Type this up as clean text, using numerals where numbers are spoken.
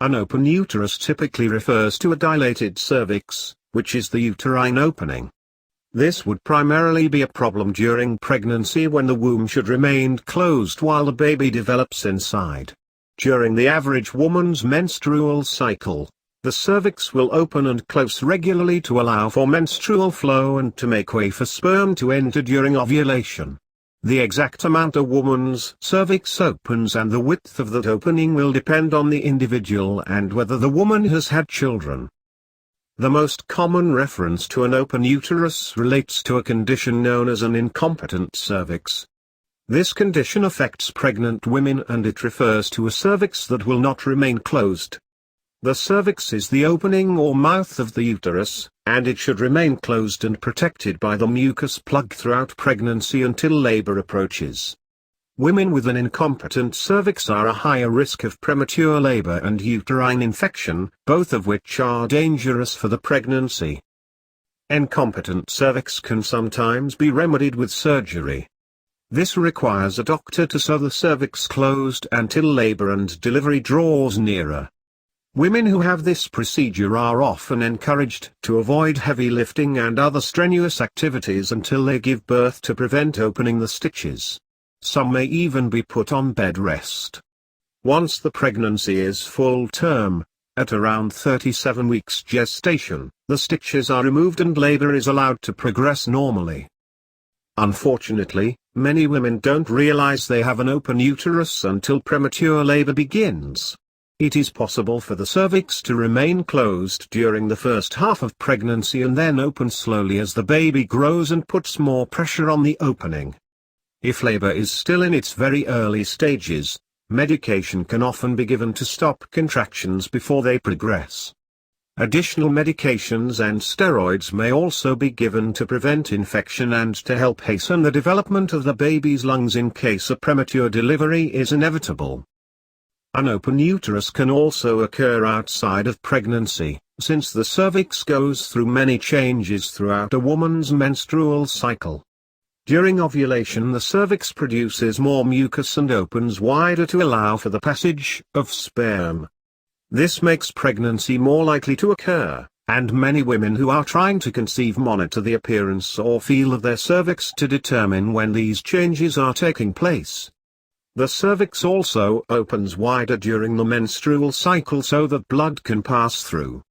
An open uterus typically refers to a dilated cervix, which is the uterine opening. This would primarily be a problem during pregnancy when the womb should remain closed while the baby develops inside. During the average woman's menstrual cycle, the cervix will open and close regularly to allow for menstrual flow and to make way for sperm to enter during ovulation. The exact amount a woman's cervix opens and the width of that opening will depend on the individual and whether the woman has had children. The most common reference to an open uterus relates to a condition known as an incompetent cervix. This condition affects pregnant women and it refers to a cervix that will not remain closed. The cervix is the opening or mouth of the uterus, and it should remain closed and protected by the mucus plug throughout pregnancy until labor approaches. Women with an incompetent cervix are a higher risk of premature labor and uterine infection, both of which are dangerous for the pregnancy. Incompetent cervix can sometimes be remedied with surgery. This requires a doctor to sew the cervix closed until labor and delivery draws nearer. Women who have this procedure are often encouraged to avoid heavy lifting and other strenuous activities until they give birth to prevent opening the stitches. Some may even be put on bed rest. Once the pregnancy is full term, at around 37 weeks gestation, the stitches are removed and labor is allowed to progress normally. Unfortunately, many women don't realize they have an open uterus until premature labor begins. It is possible for the cervix to remain closed during the first half of pregnancy and then open slowly as the baby grows and puts more pressure on the opening. If labor is still in its very early stages, medication can often be given to stop contractions before they progress. Additional medications and steroids may also be given to prevent infection and to help hasten the development of the baby's lungs in case a premature delivery is inevitable. An open uterus can also occur outside of pregnancy, since the cervix goes through many changes throughout a woman's menstrual cycle. During ovulation, the cervix produces more mucus and opens wider to allow for the passage of sperm. This makes pregnancy more likely to occur, and many women who are trying to conceive monitor the appearance or feel of their cervix to determine when these changes are taking place. The cervix also opens wider during the menstrual cycle so that blood can pass through.